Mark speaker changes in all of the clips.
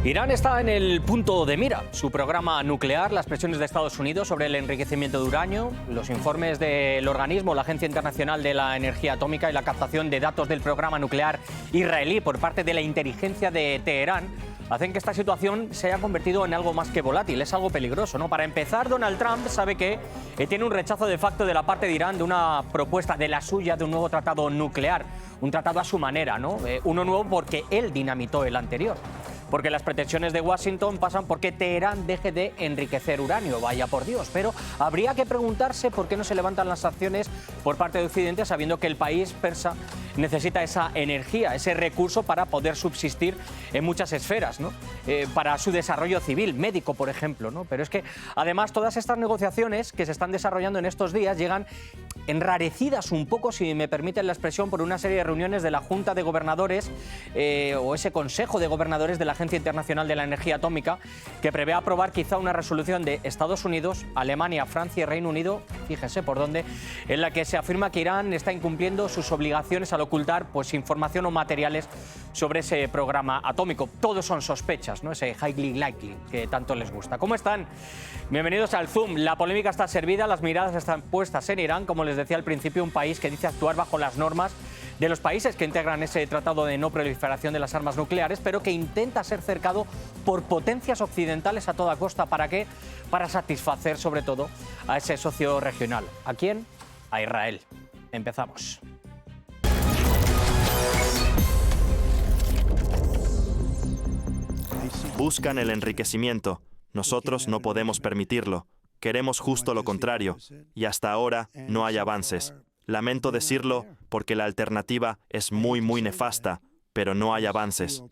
Speaker 1: Irán está en el punto de mira. Su programa nuclear, las presiones de Estados Unidos sobre el enriquecimiento de uranio, los informes del organismo, la Agencia Internacional de la Energía Atómica y la captación de datos del programa nuclear israelí por parte de la inteligencia de Teherán hacen que esta situación se haya convertido en algo más que volátil. Es algo peligroso, ¿no? Para empezar, Donald Trump sabe que tiene un rechazo de facto de la parte de Irán de una propuesta de la suya de un nuevo tratado nuclear, un tratado a su manera, ¿no? Uno nuevo porque él dinamitó el anterior. Porque las pretensiones de Washington pasan porque Teherán deje de enriquecer uranio, vaya por Dios. Pero habría que preguntarse por qué no se levantan las sanciones por parte de Occidente, sabiendo que el país persa necesita esa energía, ese recurso para poder subsistir en muchas esferas, ¿no? Para su desarrollo civil, médico, por ejemplo, ¿no? Pero es que, además, todas estas negociaciones que se están desarrollando en estos días llegan enrarecidas un poco, si me permiten la expresión, por una serie de reuniones de la Junta de Gobernadores o ese Consejo de Gobernadores de la Agencia Internacional de la Energía Atómica, que prevé aprobar quizá una resolución de Estados Unidos, Alemania, Francia y Reino Unido, fíjense por dónde, en la que se afirma que Irán está incumpliendo sus obligaciones al ocultar pues, información o materiales sobre ese programa atómico. Todos son sospechas, ¿no? Ese highly likely que tanto les gusta. ¿Cómo están? Bienvenidos al Zoom. La polémica está servida, las miradas están puestas en Irán, como les decía al principio, un país que dice actuar bajo las normas de los países que integran ese tratado de no proliferación de las armas nucleares, pero que intenta ser cercado por potencias occidentales a toda costa. ¿Para qué? Para satisfacer sobre todo a ese socio regional. ¿A quién? A Israel. Empezamos.
Speaker 2: Buscan el enriquecimiento. Nosotros no podemos permitirlo. Queremos justo lo contrario. Y hasta ahora no hay avances. Lamento decirlo porque la alternativa es muy nefasta, pero no hay avances.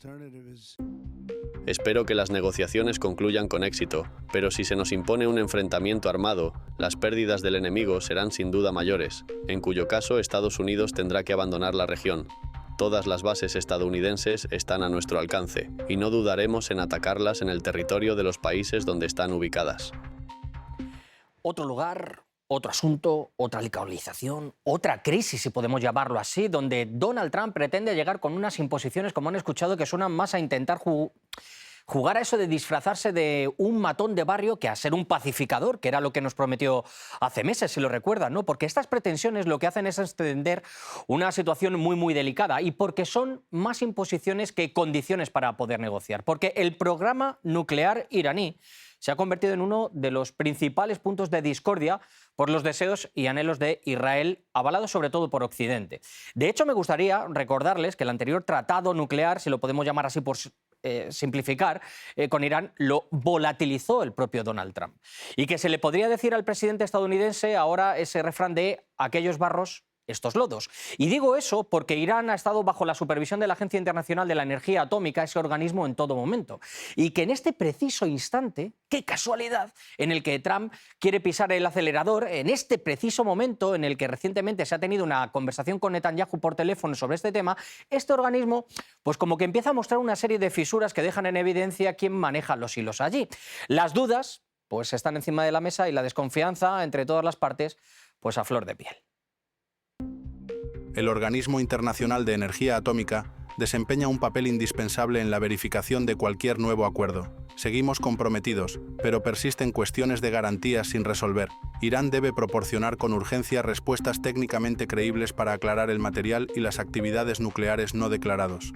Speaker 3: Espero que las negociaciones concluyan con éxito, pero si se nos impone un enfrentamiento armado, las pérdidas del enemigo serán sin duda mayores, en cuyo caso Estados Unidos tendrá que abandonar la región. Todas las bases estadounidenses están a nuestro alcance, y no dudaremos en atacarlas en el territorio de los países donde están ubicadas.
Speaker 1: Otro lugar, otro asunto, otra localización, otra crisis, si podemos llamarlo así, donde Donald Trump pretende llegar con unas imposiciones, como han escuchado, que suenan más a intentar jugar a eso de disfrazarse de un matón de barrio que a ser un pacificador, que era lo que nos prometió hace meses, si lo recuerdan, ¿no? Porque estas pretensiones lo que hacen es extender una situación muy delicada y porque son más imposiciones que condiciones para poder negociar. Porque el programa nuclear iraní se ha convertido en uno de los principales puntos de discordia por los deseos y anhelos de Israel, avalados sobre todo por Occidente. De hecho, me gustaría recordarles que el anterior tratado nuclear, si lo podemos llamar así por simplificar, con Irán, lo volatilizó el propio Donald Trump. Y que se le podría decir al presidente estadounidense ahora ese refrán de aquellos barros, estos lodos. Y digo eso porque Irán ha estado bajo la supervisión de la Agencia Internacional de la Energía Atómica, ese organismo, en todo momento. Y que en este preciso instante, qué casualidad, en el que Trump quiere pisar el acelerador, en este preciso momento en el que recientemente se ha tenido una conversación con Netanyahu por teléfono sobre este tema, este organismo pues como que empieza a mostrar una serie de fisuras que dejan en evidencia quién maneja los hilos allí. Las dudas pues están encima de la mesa y la desconfianza entre todas las partes pues a flor de piel.
Speaker 4: El Organismo Internacional de Energía Atómica desempeña un papel indispensable en la verificación de cualquier nuevo acuerdo. Seguimos comprometidos, pero persisten cuestiones de garantías sin resolver. Irán debe proporcionar con urgencia respuestas técnicamente creíbles para aclarar el material y las actividades nucleares no declarados.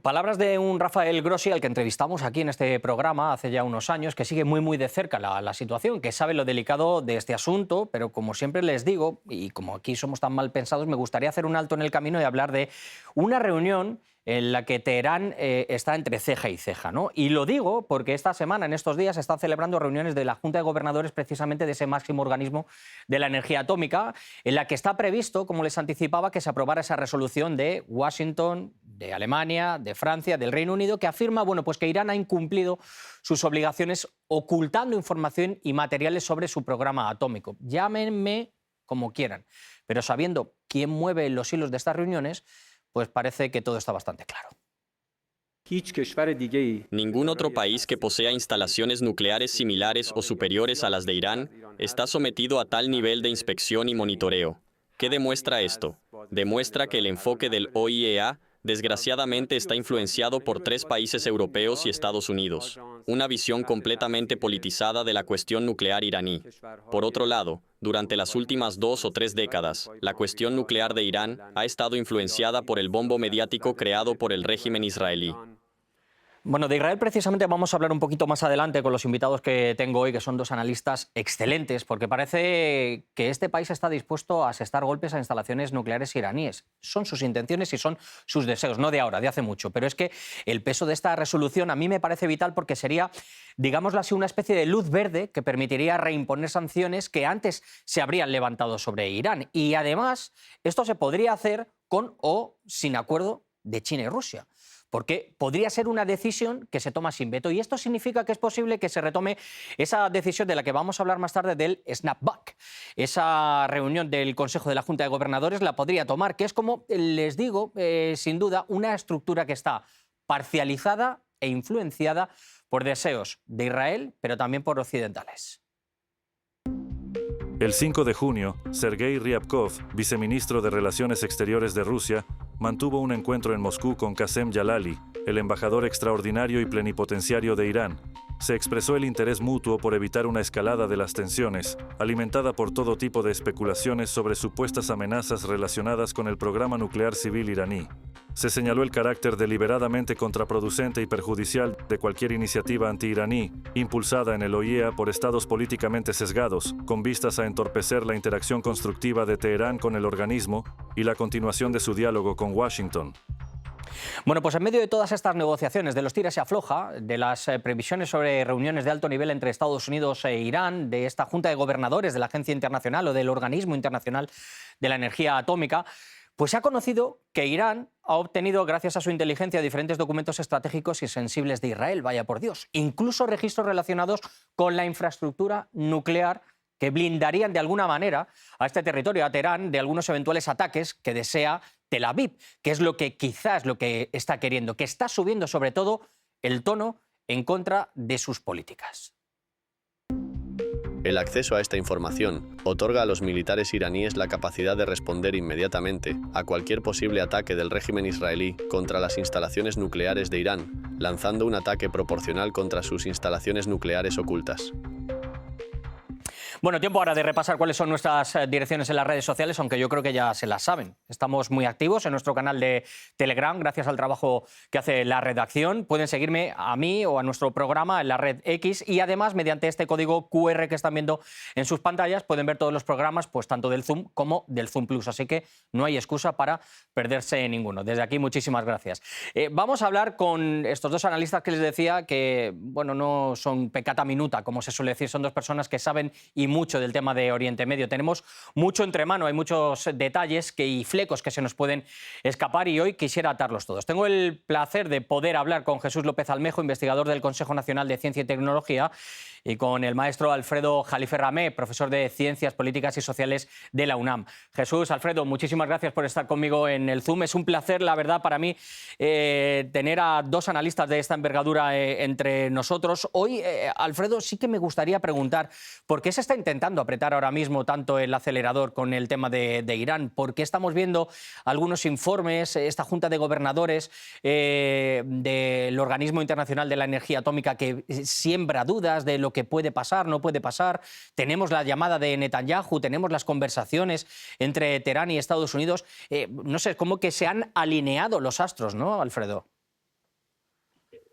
Speaker 1: Palabras de un Rafael Grossi, al que entrevistamos aquí en este programa hace ya unos años, que sigue muy de cerca la situación, que sabe lo delicado de este asunto, pero como siempre les digo, y como aquí somos tan mal pensados, me gustaría hacer un alto en el camino y hablar de una reunión en la que Teherán está entre ceja y ceja, ¿no? Y lo digo porque esta semana, en estos días, se están celebrando reuniones de la Junta de Gobernadores precisamente de ese máximo organismo de la energía atómica, en la que está previsto, como les anticipaba, que se aprobara esa resolución de Washington, de Alemania, de Francia, del Reino Unido, que afirma bueno, pues que Irán ha incumplido sus obligaciones ocultando información y materiales sobre su programa atómico. Llámenme como quieran, pero sabiendo quién mueve los hilos de estas reuniones, pues parece que todo está bastante claro.
Speaker 3: Ningún otro país que posea instalaciones nucleares similares o superiores a las de Irán está sometido a tal nivel de inspección y monitoreo. ¿Qué demuestra esto? Demuestra que el enfoque del OIEA
Speaker 5: desgraciadamente está influenciado por 3 países europeos y Estados Unidos, una visión completamente politizada de la cuestión nuclear iraní. Por otro lado, durante las últimas 2 o 3 décadas, la cuestión nuclear de Irán ha estado influenciada por el bombo mediático creado por el régimen israelí.
Speaker 1: Bueno, de Israel precisamente vamos a hablar un poquito más adelante con los invitados que tengo hoy, que son 2 analistas excelentes, porque parece que este país está dispuesto a asestar golpes a instalaciones nucleares iraníes. Son sus intenciones y son sus deseos, no de ahora, de hace mucho. Pero es que el peso de esta resolución a mí me parece vital porque sería, digámoslo así, una especie de luz verde que permitiría reimponer sanciones que antes se habrían levantado sobre Irán. Y además, esto se podría hacer con o sin acuerdo de China y Rusia, porque podría ser una decisión que se toma sin veto. Y esto significa que es posible que se retome esa decisión de la que vamos a hablar más tarde del snapback. Esa reunión del Consejo de la Junta de Gobernadores la podría tomar, que es, como les digo, sin duda, una estructura que está parcializada e influenciada por deseos de Israel, pero también por occidentales.
Speaker 6: El 5 de junio, Sergei Ryabkov, viceministro de Relaciones Exteriores de Rusia, mantuvo un encuentro en Moscú con Qasem Jalali, el embajador extraordinario y plenipotenciario de Irán. Se expresó el interés mutuo por evitar una escalada de las tensiones, alimentada por todo tipo de especulaciones sobre supuestas amenazas relacionadas con el programa nuclear civil iraní. Se señaló el carácter deliberadamente contraproducente y perjudicial de cualquier iniciativa anti-iraní, impulsada en el OIEA por estados políticamente sesgados, con vistas a entorpecer la interacción constructiva de Teherán con el organismo y la continuación de su diálogo con Washington.
Speaker 1: Bueno, pues en medio de todas estas negociaciones, de los tiras y afloja, de las previsiones sobre reuniones de alto nivel entre Estados Unidos e Irán, de esta Junta de Gobernadores de la Agencia Internacional o del Organismo Internacional de la Energía Atómica, pues se ha conocido que Irán ha obtenido, gracias a su inteligencia, diferentes documentos estratégicos y sensibles de Israel, vaya por Dios, incluso registros relacionados con la infraestructura nuclear que blindarían de alguna manera a este territorio, a Teherán, de algunos eventuales ataques que desea Tel Aviv, que es lo que quizás lo que está queriendo, que está subiendo sobre todo el tono en contra de sus políticas.
Speaker 3: El acceso a esta información otorga a los militares iraníes la capacidad de responder inmediatamente a cualquier posible ataque del régimen israelí contra las instalaciones nucleares de Irán, lanzando un ataque proporcional contra sus instalaciones nucleares ocultas.
Speaker 1: Bueno, tiempo ahora de repasar cuáles son nuestras direcciones en las redes sociales, aunque yo creo que ya se las saben. Estamos muy activos en nuestro canal de Telegram, gracias al trabajo que hace la redacción. Pueden seguirme a mí o a nuestro programa en la red X y además, mediante este código QR que están viendo en sus pantallas, pueden ver todos los programas, pues tanto del Zoom como del Zoom Plus. Así que no hay excusa para perderse ninguno. Desde aquí, muchísimas gracias. Vamos a hablar con estos 2 analistas que les decía que, bueno, no son peccata minuta, como se suele decir, son 2 personas que saben y mucho del tema de Oriente Medio. Tenemos mucho entre mano, hay muchos detalles y flecos que se nos pueden escapar y hoy quisiera atarlos todos. Tengo el placer de poder hablar con Jesús López Almejo, investigador del Consejo Nacional de Ciencia y Tecnología, y con el maestro Alfredo Jalife Ramé, profesor de Ciencias Políticas y Sociales de la UNAM. Jesús, Alfredo, muchísimas gracias por estar conmigo en el Zoom. Es un placer, la verdad, para mí tener a 2 analistas de esta envergadura entre nosotros. Hoy, Alfredo, sí que me gustaría preguntar por qué se está intentando apretar ahora mismo tanto el acelerador con el tema de Irán. ¿Por qué estamos viendo algunos informes, esta Junta de Gobernadores del Organismo Internacional de la Energía Atómica que siembra dudas de lo que puede pasar, no puede pasar? Tenemos la llamada de Netanyahu, tenemos las conversaciones entre Teherán y Estados Unidos. No sé, como que se han alineado los astros, ¿no, Alfredo?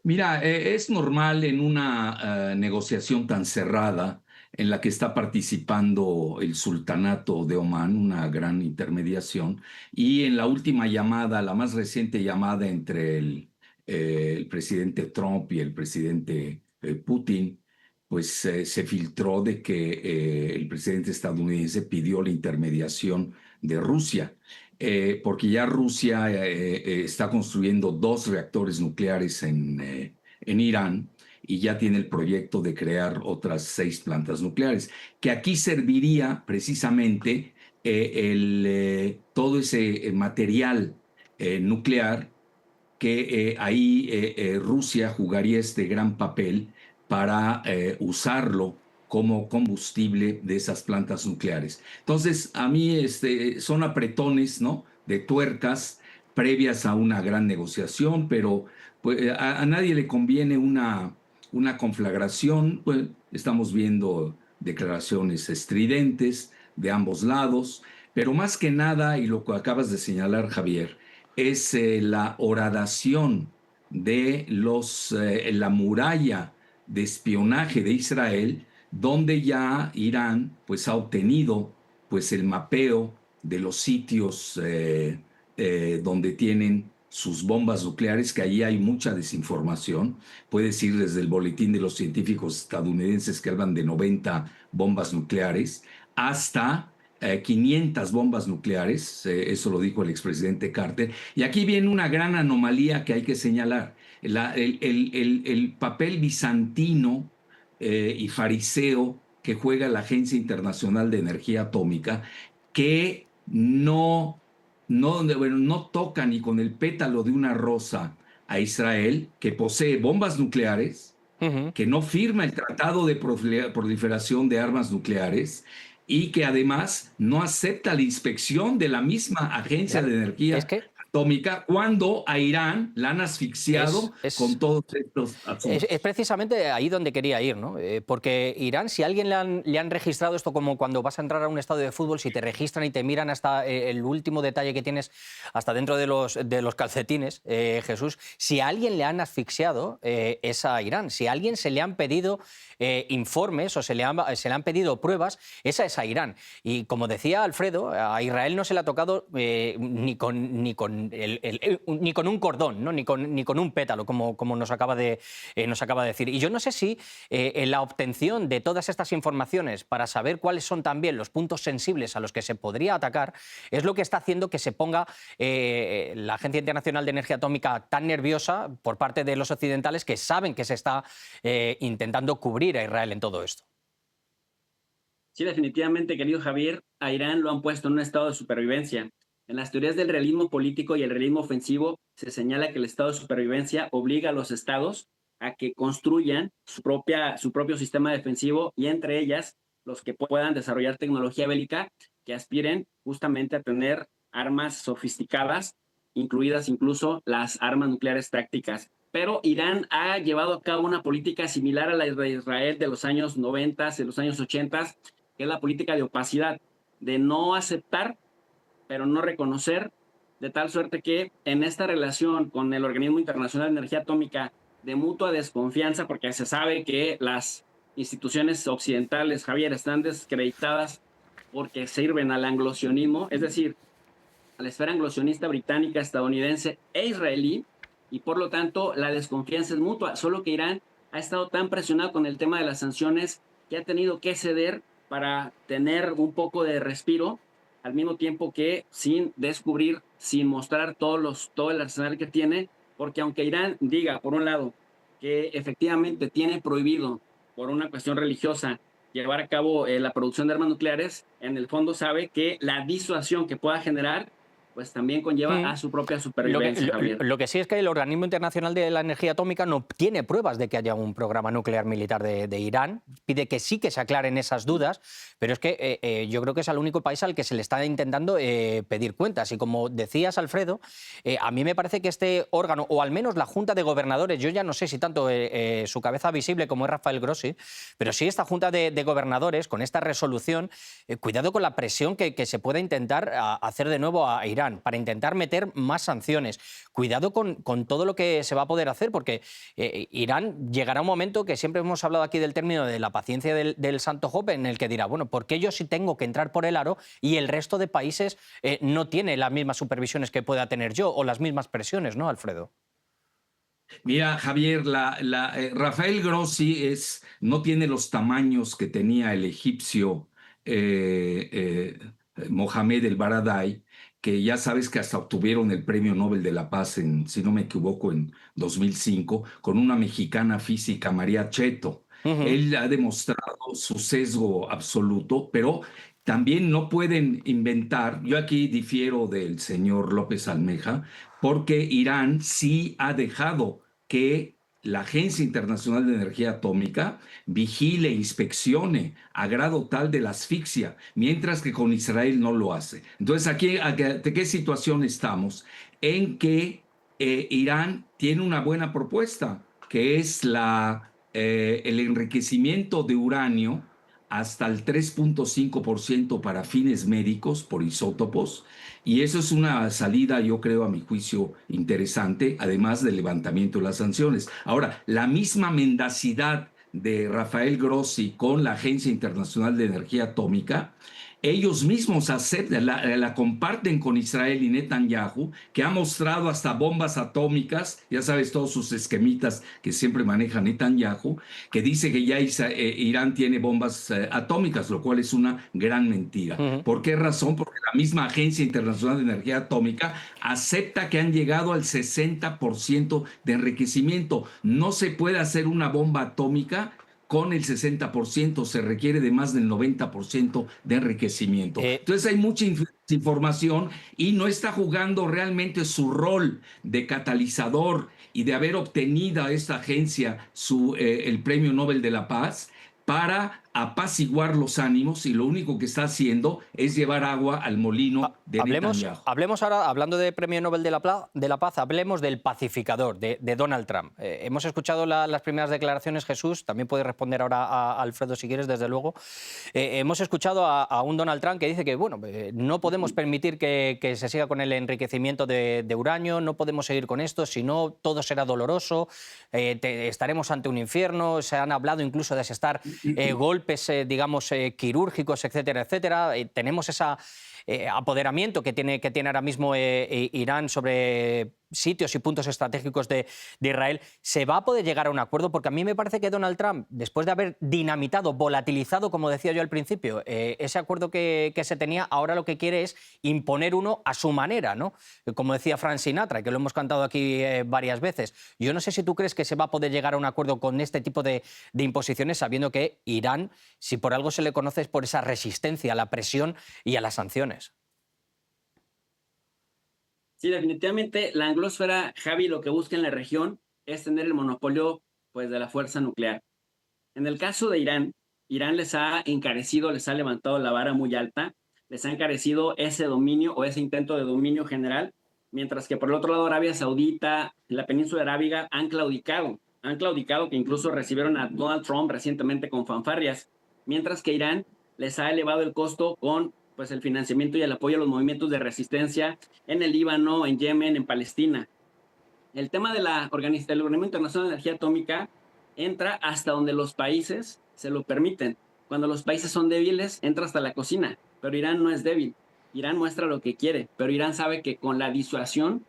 Speaker 7: Mira, es normal en una negociación tan cerrada en la que está participando el Sultanato de Omán, una gran intermediación, y en la última llamada, la más reciente llamada entre el presidente Trump y el presidente Putin, pues se filtró de que el presidente estadounidense pidió la intermediación de Rusia, porque ya Rusia está construyendo 2 reactores nucleares en Irán y ya tiene el proyecto de crear otras 6 plantas nucleares, que aquí serviría precisamente todo ese material nuclear que ahí Rusia jugaría este gran papel para usarlo como combustible de esas plantas nucleares. Entonces, a mí son apretones, ¿no?, de tuercas previas a una gran negociación, pero pues, a nadie le conviene una conflagración. Pues, estamos viendo declaraciones estridentes de ambos lados, pero más que nada, y lo que acabas de señalar, Javier, es la horadación de la muralla de espionaje de Israel, donde ya Irán pues, ha obtenido pues, el mapeo de los sitios donde tienen sus bombas nucleares, que allí hay mucha desinformación. Puedes ir desde el boletín de los científicos estadounidenses que hablan de 90 bombas nucleares hasta 500 bombas nucleares, eso lo dijo el expresidente Carter. Y aquí viene una gran anomalía que hay que señalar. El papel bizantino y fariseo que juega la Agencia Internacional de Energía Atómica, que no toca ni con el pétalo de una rosa a Israel, que posee bombas nucleares, que no firma el Tratado de Proliferación de Armas Nucleares y que además no acepta la inspección de la misma Agencia de Energía Atómica, cuando a Irán la han asfixiado con todos estos asuntos.
Speaker 1: Es precisamente ahí donde quería ir, ¿no? Porque Irán, si a alguien le han registrado esto, como cuando vas a entrar a un estadio de fútbol, si te registran y te miran hasta el último detalle que tienes, hasta dentro de los calcetines, Jesús, si a alguien le han asfixiado, es a Irán. Si a alguien se le han pedido informes o se le han pedido pruebas, esa es a Irán. Y como decía Alfredo, a Israel no se le ha tocado ni con un cordón, ¿no? ni con un pétalo, como nos acaba de decir. Y yo no sé si la obtención de todas estas informaciones para saber cuáles son también los puntos sensibles a los que se podría atacar es lo que está haciendo que se ponga la Agencia Internacional de Energía Atómica tan nerviosa por parte de los occidentales, que saben que se está intentando cubrir a Israel en todo esto.
Speaker 8: Sí, definitivamente, querido Javier, a Irán lo han puesto en un estado de supervivencia. En las teorías del realismo político y el realismo ofensivo se señala que el estado de supervivencia obliga a los estados a que construyan su propio sistema defensivo, y entre ellas los que puedan desarrollar tecnología bélica que aspiren justamente a tener armas sofisticadas, incluidas incluso las armas nucleares tácticas. Pero Irán ha llevado a cabo una política similar a la de Israel de los años 90, de los años 80, que es la política de opacidad, de no aceptar pero no reconocer, de tal suerte que en esta relación con el Organismo Internacional de Energía Atómica, de mutua desconfianza, porque se sabe que las instituciones occidentales, Javier, están descreditadas porque sirven al anglosionismo, es decir, a la esfera anglosionista británica, estadounidense e israelí, y por lo tanto la desconfianza es mutua, solo que Irán ha estado tan presionado con el tema de las sanciones que ha tenido que ceder para tener un poco de respiro, al mismo tiempo que sin descubrir, sin mostrar todo el arsenal que tiene, porque aunque Irán diga, por un lado, que efectivamente tiene prohibido, por una cuestión religiosa, llevar a cabo la producción de armas nucleares, en el fondo sabe que la disuasión que pueda generar pues también conlleva a su propia supervivencia, Javier.
Speaker 1: Lo que sí es que el Organismo Internacional de la Energía Atómica no tiene pruebas de que haya un programa nuclear militar de Irán. Pide que sí que se aclaren esas dudas, pero es que yo creo que es el único país al que se le está intentando pedir cuentas. Y como decías, Alfredo, a mí me parece que este órgano, o al menos la Junta de Gobernadores, yo ya no sé si tanto su cabeza visible como es Rafael Grossi, pero sí esta Junta de Gobernadores, con esta resolución, cuidado con la presión que se pueda intentar hacer de nuevo a Irán, para intentar meter más sanciones. Cuidado con todo lo que se va a poder hacer, porque Irán llegará un momento, que siempre hemos hablado aquí del término de la paciencia del Santo Job, en el que dirá, bueno, ¿por qué yo sí tengo que entrar por el aro y el resto de países no tiene las mismas supervisiones que pueda tener yo, o las mismas presiones, ¿no, Alfredo?
Speaker 7: Mira, Javier, Rafael Grossi no tiene los tamaños que tenía el egipcio Mohamed El Baradei, que ya sabes que hasta obtuvieron el Premio Nobel de la Paz, si no me equivoco, en 2005, con una mexicana física, María Cheto. Él ha demostrado su sesgo absoluto, pero también no pueden inventar. Yo aquí difiero del señor López Almeja, porque Irán sí ha dejado que la Agencia Internacional de Energía Atómica vigile e inspeccione a grado tal de la asfixia, mientras que con Israel no lo hace. Entonces, aquí, ¿de qué situación estamos? En que Irán tiene una buena propuesta, que es el enriquecimiento de uranio hasta el 3.5% para fines médicos por isótopos, y eso es una salida, yo creo, a mi juicio, interesante, además del levantamiento de las sanciones. Ahora, la misma mendacidad de Rafael Grossi con la Agencia Internacional de Energía Atómica, ellos mismos aceptan, la comparten con Israel y Netanyahu, que ha mostrado hasta bombas atómicas, ya sabes, todos sus esquemitas que siempre maneja Netanyahu, que dice que ya Irán tiene bombas atómicas, lo cual es una gran mentira. ¿Por qué razón? Porque la misma Agencia Internacional de Energía Atómica acepta que han llegado al 60% de enriquecimiento. No se puede hacer una bomba atómica con el 60%, se requiere de más del 90% de enriquecimiento. Entonces hay mucha información y no está jugando realmente su rol de catalizador y de haber obtenido a esta agencia el Premio Nobel de la Paz para apaciguar los ánimos, y lo único que está haciendo es llevar agua al molino de Netanyahu.
Speaker 1: Hablemos ahora, hablando de Premio Nobel de la Paz, hablemos del pacificador, de Donald Trump. Hemos escuchado las primeras declaraciones, Jesús, también puedes responder ahora a Alfredo si quieres, desde luego. Hemos escuchado a un Donald Trump que dice que bueno, no podemos permitir que se siga con el enriquecimiento de uranio, no podemos seguir con esto, si no todo será doloroso, estaremos ante un infierno. Se han hablado incluso de asestar golpes, digamos, quirúrgicos, etcétera, etcétera. Tenemos ese apoderamiento que tiene ahora mismo Irán sobre sitios y puntos estratégicos de Israel. ¿Se va a poder llegar a un acuerdo? Porque a mí me parece que Donald Trump, después de haber dinamitado, volatilizado, como decía yo al principio, ese acuerdo que se tenía, ahora lo que quiere es imponer uno a su manera, ¿no? Como decía Frank Sinatra, que lo hemos cantado aquí varias veces. Yo no sé si tú crees que se va a poder llegar a un acuerdo con este tipo de imposiciones, sabiendo que Irán, si por algo se le conoce, es por esa resistencia a la presión y a las sanciones.
Speaker 8: Sí, definitivamente la anglosfera, Javi, lo que busca en la región es tener el monopolio, pues, de la fuerza nuclear. En el caso de Irán, Irán les ha encarecido, les ha levantado la vara muy alta, les ha encarecido ese dominio o ese intento de dominio general, mientras que por el otro lado Arabia Saudita, la península arábiga han claudicado, que incluso recibieron a Donald Trump recientemente con fanfarrias, mientras que Irán les ha elevado el costo con pues el financiamiento y el apoyo a los movimientos de resistencia en el Líbano, en Yemen, en Palestina. El tema del Organismo Internacional de Energía Atómica entra hasta donde los países se lo permiten. Cuando los países son débiles, entra hasta la cocina, pero Irán no es débil. Irán muestra lo que quiere, pero Irán sabe que con la disuasión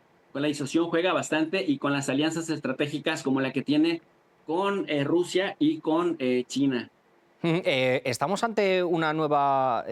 Speaker 8: juega bastante, y con las alianzas estratégicas como la que tiene con Rusia y con China.
Speaker 1: Estamos ante una nueva,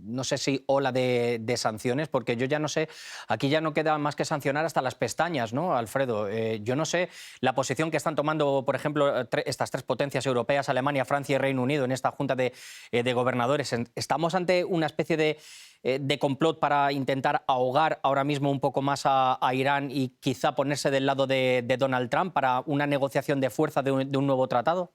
Speaker 1: no sé si ola de sanciones, porque yo ya no sé, aquí ya no queda más que sancionar hasta las pestañas, ¿no, Alfredo? Yo no sé la posición que están tomando, por ejemplo, estas tres potencias europeas, Alemania, Francia y Reino Unido, en esta junta de gobernadores. ¿Estamos ante una especie de complot para intentar ahogar ahora mismo un poco más a Irán y quizá ponerse del lado de Donald Trump para una negociación de fuerza de un nuevo tratado?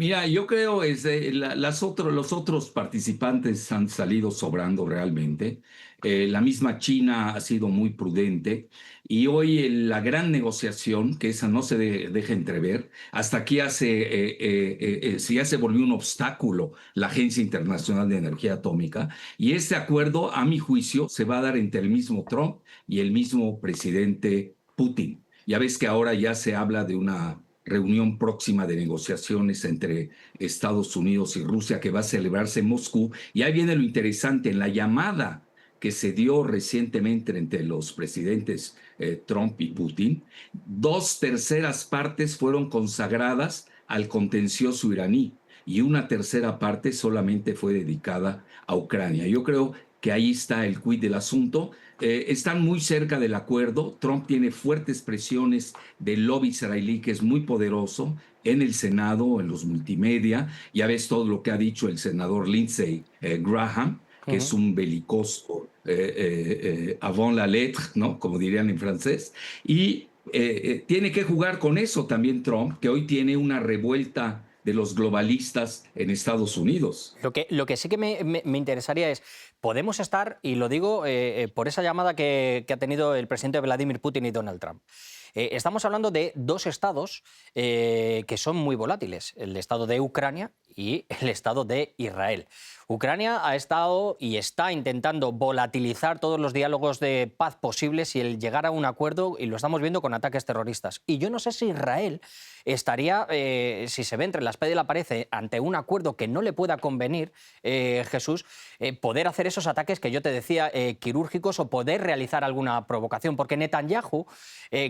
Speaker 7: Mira, yo creo que los otros participantes han salido sobrando realmente. La misma China ha sido muy prudente, y hoy la gran negociación, que esa no se deja entrever, hasta aquí ya se volvió un obstáculo la Agencia Internacional de Energía Atómica, y este acuerdo, a mi juicio, se va a dar entre el mismo Trump y el mismo presidente Putin. Ya ves que ahora ya se habla de una reunión próxima de negociaciones entre Estados Unidos y Rusia que va a celebrarse en Moscú. Y ahí viene lo interesante: en la llamada que se dio recientemente entre los presidentes Trump y Putin, 2/3 partes fueron consagradas al contencioso iraní y una 1/3 parte solamente fue dedicada a Ucrania. Yo creo que ahí está el quid del asunto. Están muy cerca del acuerdo. Trump tiene fuertes presiones del lobby israelí, que es muy poderoso, en el Senado, en los multimedia. Ya ves todo lo que ha dicho el senador Lindsey Graham, que es un belicoso avant la lettre, ¿no? Como dirían en francés. Y tiene que jugar con eso también Trump, que hoy tiene una revuelta de los globalistas en Estados Unidos.
Speaker 1: Lo que sí que me interesaría es, podemos estar, y lo digo por esa llamada que ha tenido el presidente Vladimir Putin y Donald Trump. Estamos hablando de dos estados que son muy volátiles, el estado de Ucrania y el estado de Israel. Ucrania ha estado y está intentando volatilizar todos los diálogos de paz posibles y el llegar a un acuerdo, y lo estamos viendo con ataques terroristas. Y yo no sé si Israel estaría, si se ve entre la espada y la pared, ante un acuerdo que no le pueda convenir, Jesús, poder hacer esos ataques que yo te decía, quirúrgicos, o poder realizar alguna provocación. Porque Netanyahu,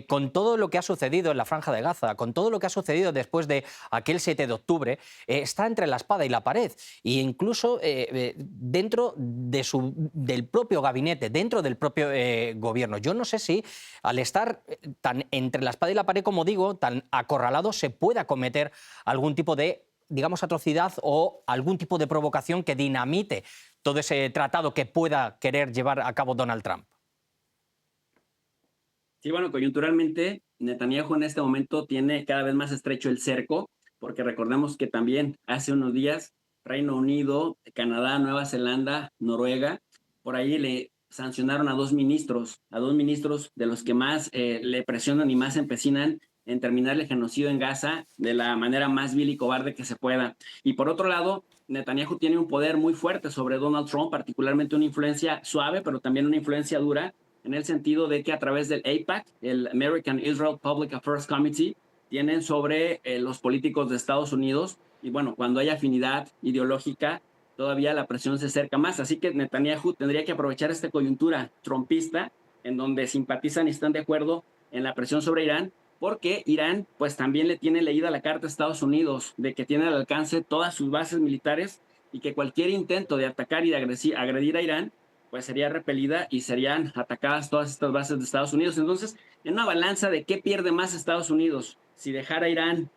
Speaker 1: con todo lo que ha sucedido en la Franja de Gaza, con todo lo que ha sucedido después de aquel 7 de octubre, está entre la espada y la pared. E incluso dentro del propio gabinete, dentro del propio gobierno. Yo no sé si al estar tan entre la espada y la pared, como digo, tan acorralado, se pueda cometer algún tipo de, digamos, atrocidad o algún tipo de provocación que dinamite todo ese tratado que pueda querer llevar a cabo Donald Trump.
Speaker 8: Sí, bueno, coyunturalmente, Netanyahu en este momento tiene cada vez más estrecho el cerco, porque recordemos que también hace unos días Reino Unido, Canadá, Nueva Zelanda, Noruega, por ahí le sancionaron a dos ministros de los que más le presionan y más empecinan en terminar el genocidio en Gaza de la manera más vil y cobarde que se pueda. Y por otro lado, Netanyahu tiene un poder muy fuerte sobre Donald Trump, particularmente una influencia suave, pero también una influencia dura, en el sentido de que a través del AIPAC, el American Israel Public Affairs Committee, tienen sobre los políticos de Estados Unidos, y bueno, cuando hay afinidad ideológica, todavía la presión se acerca más. Así que Netanyahu tendría que aprovechar esta coyuntura trumpista, en donde simpatizan y están de acuerdo en la presión sobre Irán, porque Irán pues también le tiene leída la carta a Estados Unidos de que tiene al alcance todas sus bases militares y que cualquier intento de atacar y de agredir a Irán pues sería repelida y serían atacadas todas estas bases de Estados Unidos. Entonces, en una balanza de qué pierde más Estados Unidos, si dejar a Irán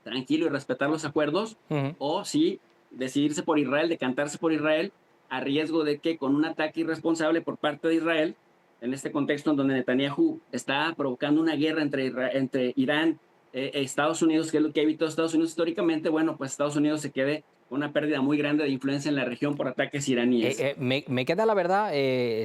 Speaker 8: tranquilo y respetar los acuerdos, o si decidirse por Israel, decantarse por Israel, a riesgo de que con un ataque irresponsable por parte de Israel, en este contexto en donde Netanyahu está provocando una guerra entre Irán e Estados Unidos, que es lo que ha evitado Estados Unidos históricamente, bueno, pues Estados Unidos se quede una pérdida muy grande de influencia en la región por ataques iraníes.
Speaker 1: Me queda la verdad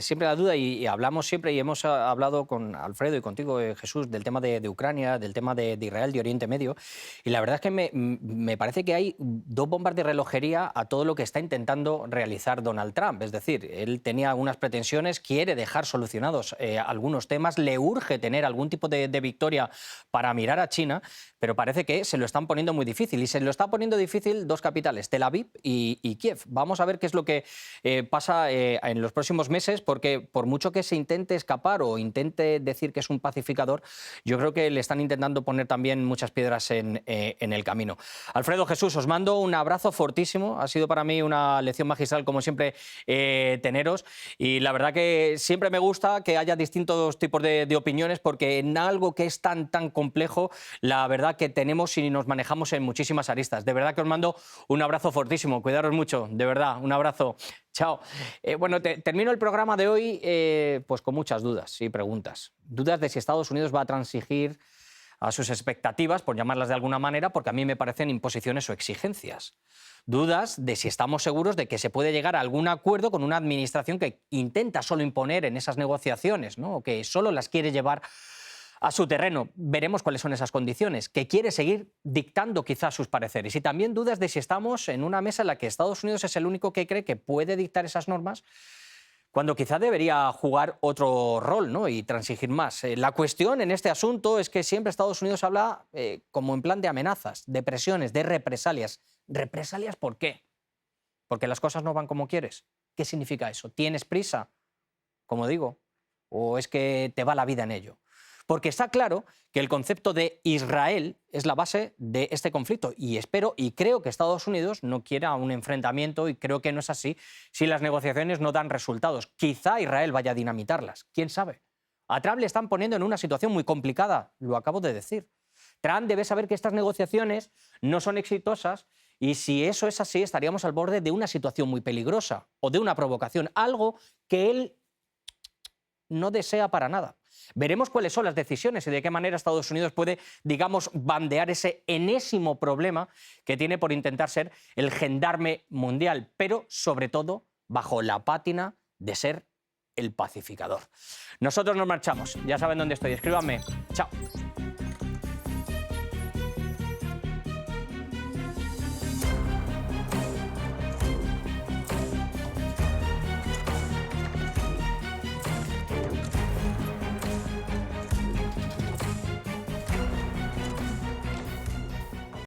Speaker 1: siempre la duda, y hablamos siempre y hemos hablado con Alfredo y contigo, Jesús, del tema de Ucrania, del tema de Israel, de Oriente Medio, y la verdad es que me parece que hay dos bombas de relojería a todo lo que está intentando realizar Donald Trump. Es decir, él tenía algunas pretensiones, quiere dejar solucionados algunos temas, le urge tener algún tipo de victoria para mirar a China, pero parece que se lo están poniendo muy difícil, y se lo está poniendo difícil dos capitales, Tel Aviv y Kiev. Vamos a ver qué es lo que pasa en los próximos meses, porque por mucho que se intente escapar o intente decir que es un pacificador, yo creo que le están intentando poner también muchas piedras en el camino. Alfredo, Jesús, os mando un abrazo fortísimo. Ha sido para mí una lección magistral, como siempre, teneros, y la verdad que siempre me gusta que haya distintos tipos de opiniones, porque en algo que es tan complejo, la verdad que tenemos y nos manejamos en muchísimas aristas. De verdad que os mando un abrazo fortísimo. Cuidaros mucho, de verdad. Un abrazo. Chao. Bueno, termino el programa de hoy pues con muchas dudas y preguntas. Dudas de si Estados Unidos va a transigir a sus expectativas, por llamarlas de alguna manera, porque a mí me parecen imposiciones o exigencias. Dudas de si estamos seguros de que se puede llegar a algún acuerdo con una administración que intenta solo imponer en esas negociaciones, ¿no? O que solo las quiere llevar a su terreno. Veremos cuáles son esas condiciones, que quiere seguir dictando quizás sus pareceres. Y también dudas de si estamos en una mesa en la que Estados Unidos es el único que cree que puede dictar esas normas, cuando quizá debería jugar otro rol, ¿no? Y transigir más. La cuestión en este asunto es que siempre Estados Unidos habla como en plan de amenazas, de presiones, de represalias. ¿Represalias por qué? ¿Porque las cosas no van como quieres? ¿Qué significa eso? ¿Tienes prisa, como digo? ¿O es que te va la vida en ello? Porque está claro que el concepto de Israel es la base de este conflicto, y espero y creo que Estados Unidos no quiera un enfrentamiento, y creo que no es así si las negociaciones no dan resultados. Quizá Israel vaya a dinamitarlas, quién sabe. A Trump le están poniendo en una situación muy complicada, lo acabo de decir. Trump debe saber que estas negociaciones no son exitosas, y si eso es así estaríamos al borde de una situación muy peligrosa o de una provocación, algo que él no desea para nada. Veremos cuáles son las decisiones y de qué manera Estados Unidos puede, digamos, bandear ese enésimo problema que tiene por intentar ser el gendarme mundial, pero sobre todo bajo la pátina de ser el pacificador. Nosotros nos marchamos. Ya saben dónde estoy. Escríbanme. Chao.